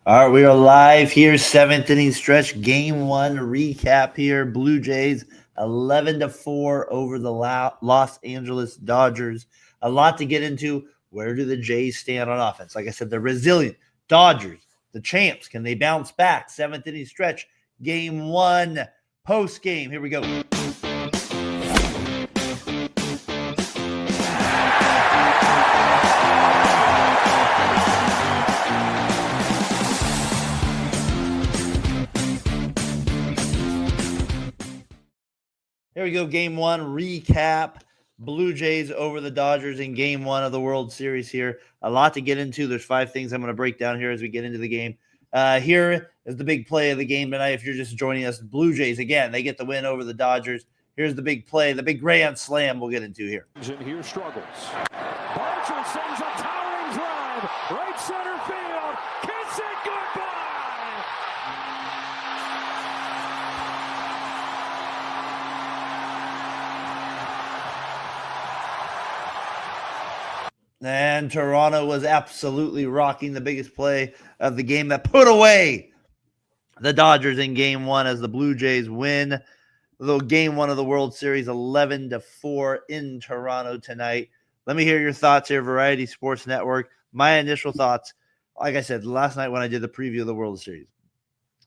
All right, we are live here, seventh inning stretch, game one recap here. Blue Jays 11-4 over the Los Angeles Dodgers. A lot to get into. Where do the Jays stand on offense? Like I said, they're resilient. Dodgers, the champs, can they bounce back? Seventh inning stretch, game one, post game. Here we go. Here we go. Game one recap. Blue Jays over the Dodgers in game one of the World Series here. A lot to get into. There's 5 things I'm going to break down here as we get into the game. Here is the big play of the game tonight. If you're just joining us, Blue Jays, again, they get the win over the Dodgers. Here's the big play, the big grand slam we'll get into here. And here struggles. Barger sends a towering drive. Right center field. Kiss it goodbye. And Toronto was absolutely rocking the biggest play of the game that put away the Dodgers in game one as the Blue Jays win the game one of the World Series 11-4 in Toronto tonight. Let me hear your thoughts here, Variety Sports Network. My initial thoughts, like I said, last night when I did the preview of the World Series,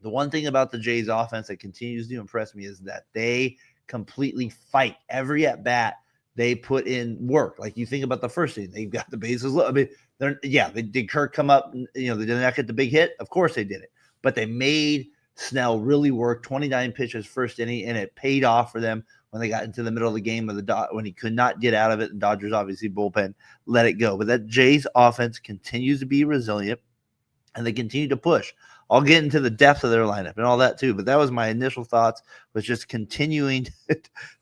the one thing about the Jays offense that continues to impress me is that they completely fight every at-bat. They put in work. Like you think about the first inning, they've got the bases low. I mean, did Kirk come up? They did not get the big hit. Of course they did it, but they made Snell really work. 29 pitches first inning, and it paid off for them when they got into the middle of the game when he could not get out of it. And Dodgers obviously bullpen let it go. But that Jays offense continues to be resilient, and they continue to push. I'll get into the depth of their lineup and all that too, but that was my initial thoughts, was just continuing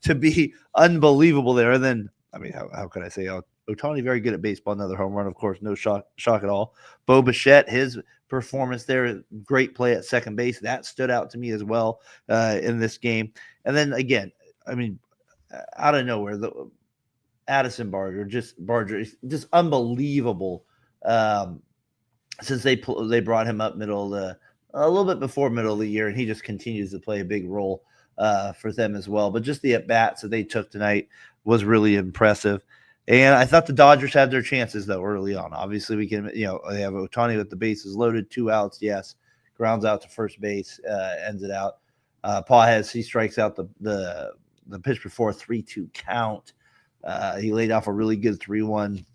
to be unbelievable there. And then, I mean, how could I say, Ohtani very good at baseball, another home run, of course, no shock at all. Bo Bichette, his performance there, great play at second base, that stood out to me as well in this game. And then again, I mean, out of nowhere, the Addison Barger, just unbelievable. Since they brought him up a little bit before middle of the year, and he just continues to play a big role for them as well. But just the at-bats that they took tonight was really impressive. And I thought the Dodgers had their chances, though, early on. Obviously, they have Ohtani with the bases loaded, 2 outs, yes. Grounds out to first base, ends it out. Paz, he strikes out the pitch before 3-2 count. He laid off a really good 3-1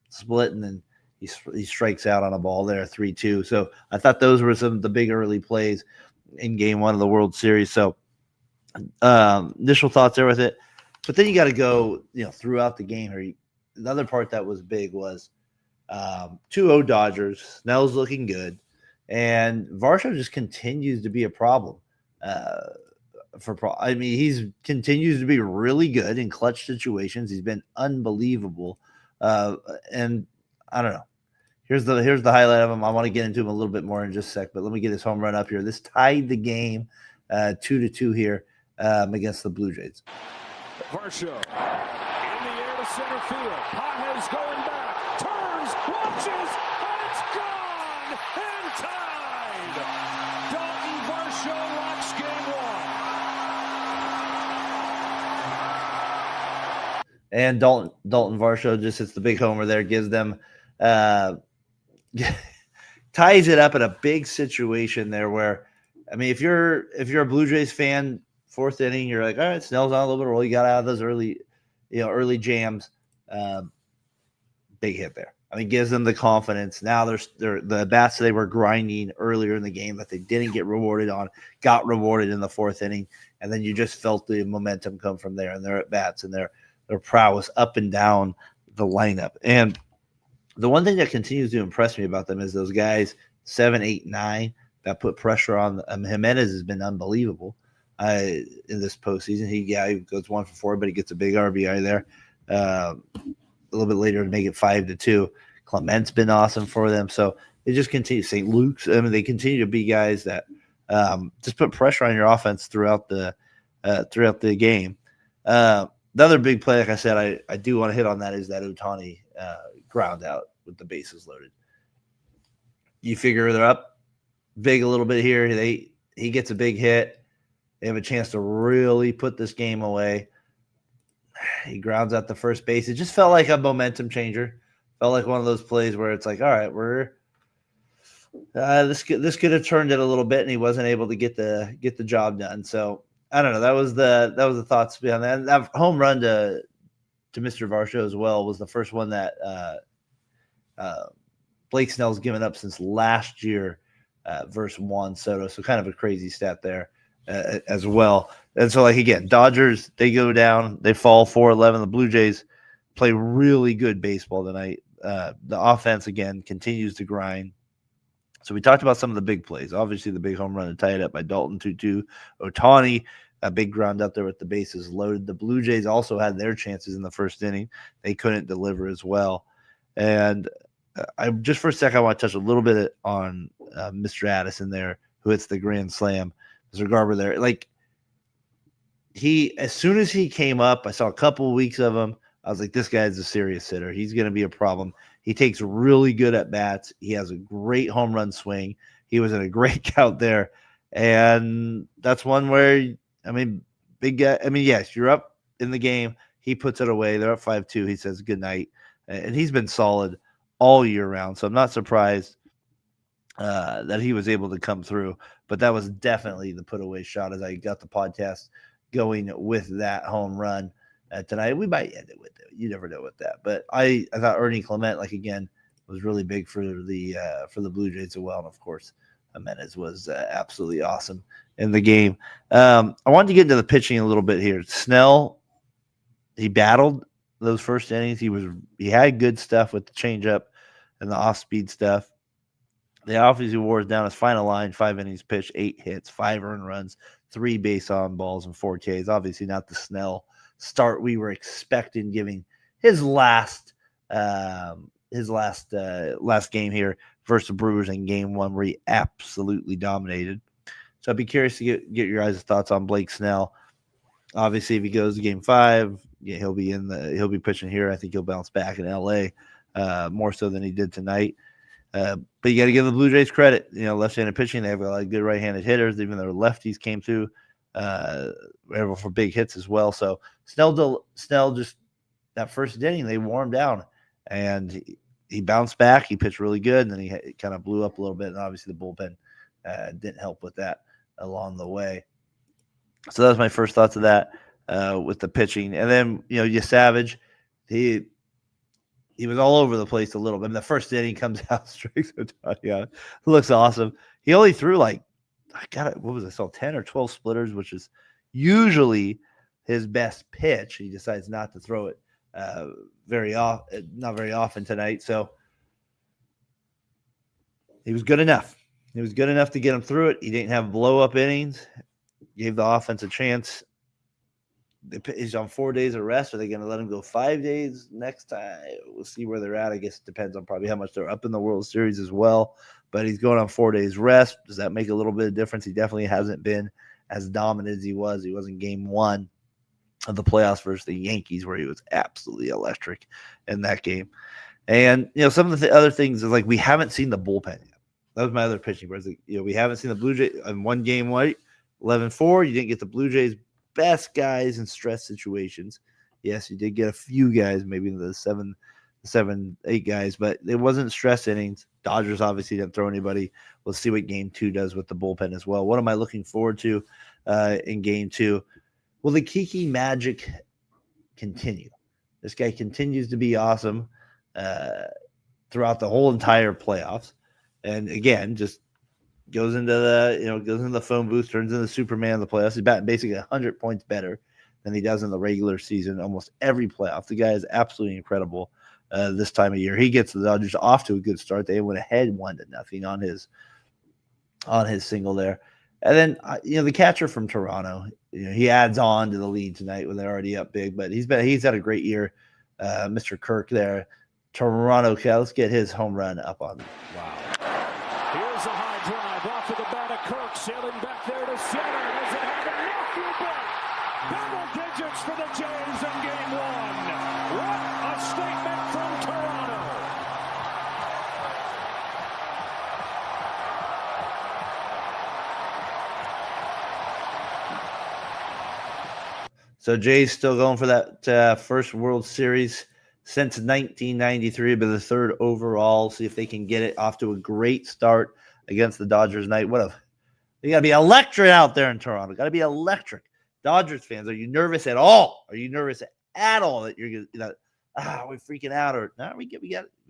split, and then he strikes out on a ball there, 3-2. So I thought those were some of the big early plays in game one of the World Series. So initial thoughts there with it. But then you got to go, throughout the game. The other part that was big was 2-0 Dodgers. Snell's looking good. And Varsho just continues to be a problem. He continues to be really good in clutch situations. He's been unbelievable. And I don't know. Here's the highlight of him. I want to get into him a little bit more in just a sec, but let me get his home run up here. This tied the game 2-2 here against the Blue Jays. Varsho in the air to center field. Paz going back, turns, launches, and it's gone and tied. Dalton Varsho locks game one. And Dalton Varsho just hits the big homer there, gives them ties it up in a big situation there where, I mean, if you're a Blue Jays fan, fourth inning, you're like, all right, Snell's on a little bit of roll. You got out of those early jams. Big hit there. I mean, gives them the confidence. Now they're the bats they were grinding earlier in the game that they didn't get rewarded on, got rewarded in the fourth inning, and then you just felt the momentum come from there, and their at bats and their prowess up and down the lineup. And the one thing that continues to impress me about them is those guys 7, 8, 9 that put pressure on. Jimenez has been unbelievable in this postseason. He goes 1 for 4, but he gets a big RBI there. A little bit later to make it 5-2. Clement's been awesome for them. So they just continue. St. Luke's. I mean, they continue to be guys that just put pressure on your offense throughout the game. The other big play, like I said, I do want to hit on that, is that Ohtani ground out with the bases loaded. You figure they're up big a little bit here. He gets a big hit. They have a chance to really put this game away. He grounds out the first base. It just felt like a momentum changer. Felt like one of those plays where it's like, all right, we're this could have turned it a little bit, and he wasn't able to get the job done. So I don't know. That was the thoughts behind that. And that home run to Mr. Varsho as well was the first one that Blake Snell's given up since last year versus Juan Soto. So kind of a crazy stat there as well. And so, like, again, Dodgers, they go down. They fall 4-11. The Blue Jays play really good baseball tonight. The offense, again, continues to grind. So we talked about some of the big plays. Obviously, the big home run and tied up by Dalton 2-2. Ohtani, a big ground up there with the bases loaded. The Blue Jays also had their chances in the first inning. They couldn't deliver as well. And I just for a second, I want to touch a little bit on Mr. Addison there, who hits the grand slam. Mr. Garber there. Like, as soon as he came up, I saw a couple of weeks of him. I was like, this guy's a serious hitter. He's going to be a problem. He takes really good at bats. He has a great home run swing. He was in a great count there. And that's one where, I mean, big guy. I mean, yes, you're up in the game. He puts it away. They're up 5-2. He says good night. And he's been solid all year round. So I'm not surprised that he was able to come through. But that was definitely the put away shot as I got the podcast going with that home run. Tonight, we might end it with it. You never know with that. But I thought Ernie Clement, like, again, was really big for the Blue Jays as well. And, of course, Jimenez was absolutely awesome in the game. I wanted to get into the pitching a little bit here. Snell, he battled those first innings. He had good stuff with the changeup and the off-speed stuff. They obviously wore down his final line, 5 innings pitched, 8 hits, 5 earned runs, 3 base on balls, and 4 Ks. Obviously not the Snell start we were expecting, giving his last game here versus the Brewers in Game 1, where he absolutely dominated. So I'd be curious to get your guys' thoughts on Blake Snell. Obviously, if he goes to Game 5, yeah, he'll be pitching here. I think he'll bounce back in LA more so than he did tonight. But you got to give the Blue Jays credit. You know, left-handed pitching, they have a lot of good right-handed hitters. Even their lefties came through for big hits as well. So Snell just that first inning, they wore him down, and he bounced back. He pitched really good, and then he kind of blew up a little bit. And obviously, the bullpen didn't help with that along the way. So that was my first thoughts of that with the pitching. And then, Savage, he was all over the place a little bit. I mean, the first inning comes out, strikes Ohtani out. Looks awesome. He only threw I saw 10 or 12 splitters, which is usually his best pitch. He decides not to throw it not very often tonight. So he was good enough. He was good enough to get him through it. He didn't have blow-up innings. Gave the offense a chance. He's on 4 days of rest. Are they going to let him go 5 days next time? We'll see where they're at. I guess it depends on probably how much they're up in the World Series as well. But he's going on 4 days rest. Does that make a little bit of difference? He definitely hasn't been as dominant as he was. He was in Game 1 of the playoffs versus the Yankees, where he was absolutely electric in that game. And, some of the other things is we haven't seen the bullpen yet. That was my other pitching. Whereas, we haven't seen the Blue Jays in one game, 11-4. You didn't get the Blue Jays' best guys in stress situations. Yes, you did get a few guys, maybe the 7-8 guys, but it wasn't stress innings. Dodgers obviously didn't throw anybody. We'll see what Game 2 does with the bullpen as well. What am I looking forward to in Game 2? Will the Kiki magic continue? This guy continues to be awesome throughout the whole entire playoffs. And again, just goes into the phone booth, turns into Superman in the playoffs. He's batting basically 100 points better than he does in the regular season, almost every playoff. The guy is absolutely incredible this time of year. He gets the Dodgers off to a good start. They went ahead 1-0 on his single there. And then, the catcher from Toronto, he adds on to the lead tonight when they're already up big, but he's had a great year. Mr. Kirk there. Toronto, let's get his home run up on. Wow. Here's a high drive off of the bat of Kirk, sailing back there to center. Does it have a lefty bit? Double digits for the Jays in Game 1. What a statement from Toronto. So Jay's still going for that first World Series since 1993, but the third overall. See if they can get it off to a great start against the Dodgers tonight. You got to be electric out there in Toronto. Got to be electric. Dodgers fans, are you nervous at all? Are you nervous at all that you're we're freaking out? Or no, we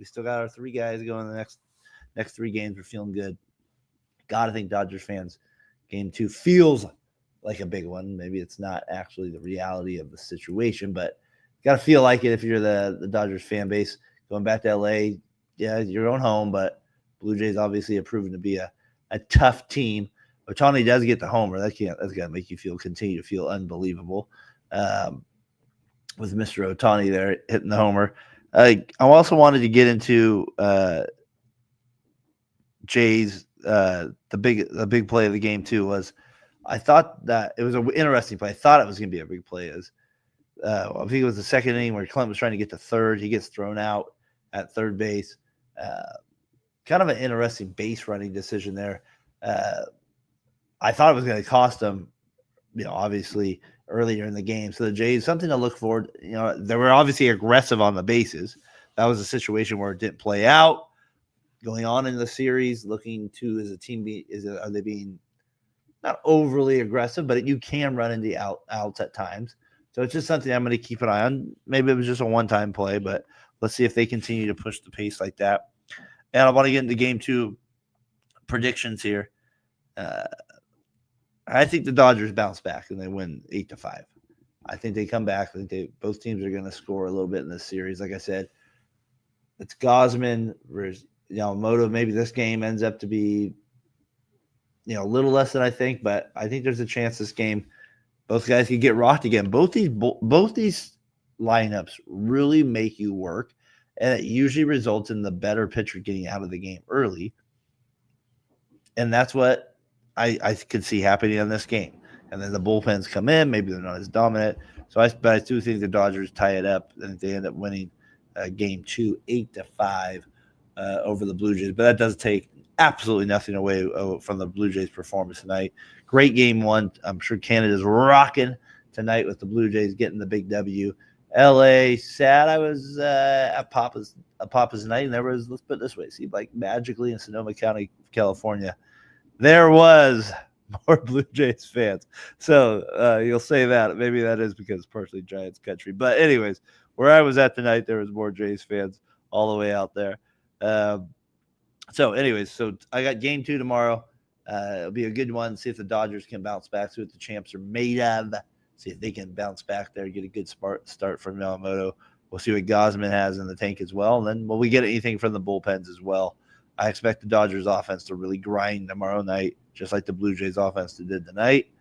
still got our 3 guys going the next 3 games. We're feeling good. Gotta think Dodgers fans, game 2 feels like a big one. Maybe it's not actually the reality of the situation, but gotta feel like it if you're the Dodgers fan base. Going back to LA, yeah, you're going home, but Blue Jays obviously have proven to be a tough team. Ohtani does get the homer. That's gotta make you continue to feel unbelievable. With Mr. Ohtani there hitting the homer. I also wanted to get into Jays. The big play of the game too was, I thought that it was an interesting play. I thought it was going to be a big play. I think it was the second inning where Clint was trying to get to third. He gets thrown out at third base. Kind of an interesting base running decision there. I thought it was going to cost them, obviously earlier in the game. So the Jays, something to look forward. They were obviously aggressive on the bases. That was a situation where it didn't play out. Going on in the series, looking to as a team, are they being not overly aggressive, but you can run into outs at times. So it's just something I'm going to keep an eye on. Maybe it was just a one-time play, but let's see if they continue to push the pace like that. And I want to get into game 2 predictions here. I think the Dodgers bounce back and they win 8-5. I think they come back. I think both teams are going to score a little bit in this series. Like I said, it's Gausman versus Yamamoto. Maybe this game ends up to be a little less than I think, but I think there's a chance this game both guys could get rocked again. Both these lineups really make you work, and it usually results in the better pitcher getting out of the game early. And that's what I could see happening in this game. And then the bullpens come in. Maybe they're not as dominant. But I do think the Dodgers tie it up, and they end up winning game 2, 8-5 over the Blue Jays. But that does take absolutely nothing away from the Blue Jays' performance tonight. Great game 1. I'm sure Canada's rocking tonight with the Blue Jays getting the big W. LA, sad I was at Papa's night, and there was, let's put it this way, see, like magically in Sonoma County, California, there was more Blue Jays fans. So you'll say that. Maybe that is because it's partially Giants country. But anyways, where I was at tonight, there was more Jays fans all the way out there. So I got game 2 tomorrow. It'll be a good one. See if the Dodgers can bounce back. See what the champs are made of. See if they can bounce back there, get a good start from Yamamoto. We'll see what Gausman has in the tank as well. And then will we get anything from the bullpens as well? I expect the Dodgers offense to really grind tomorrow night, just like the Blue Jays offense did tonight.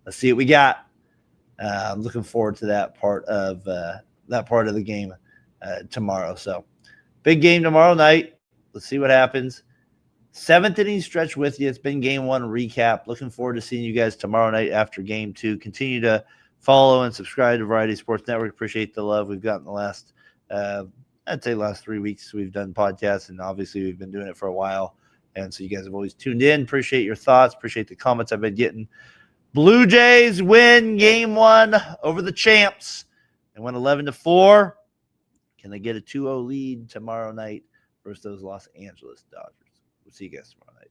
Let's see what we got. I'm looking forward to that part of the game tomorrow. So big game tomorrow night. Let's see what happens. 7th inning stretch with you. It's been game 1 recap. Looking forward to seeing you guys tomorrow night after game 2. Continue to follow and subscribe to Variety Sports Network. Appreciate the love we've gotten the last 3 weeks. We've done podcasts, and obviously we've been doing it for a while. And so you guys have always tuned in. Appreciate your thoughts. Appreciate the comments I've been getting. Blue Jays win game 1 over the champs. They went 11-4. Can they get a 2-0 lead tomorrow night versus those Los Angeles Dodgers? We'll see you guys tomorrow night.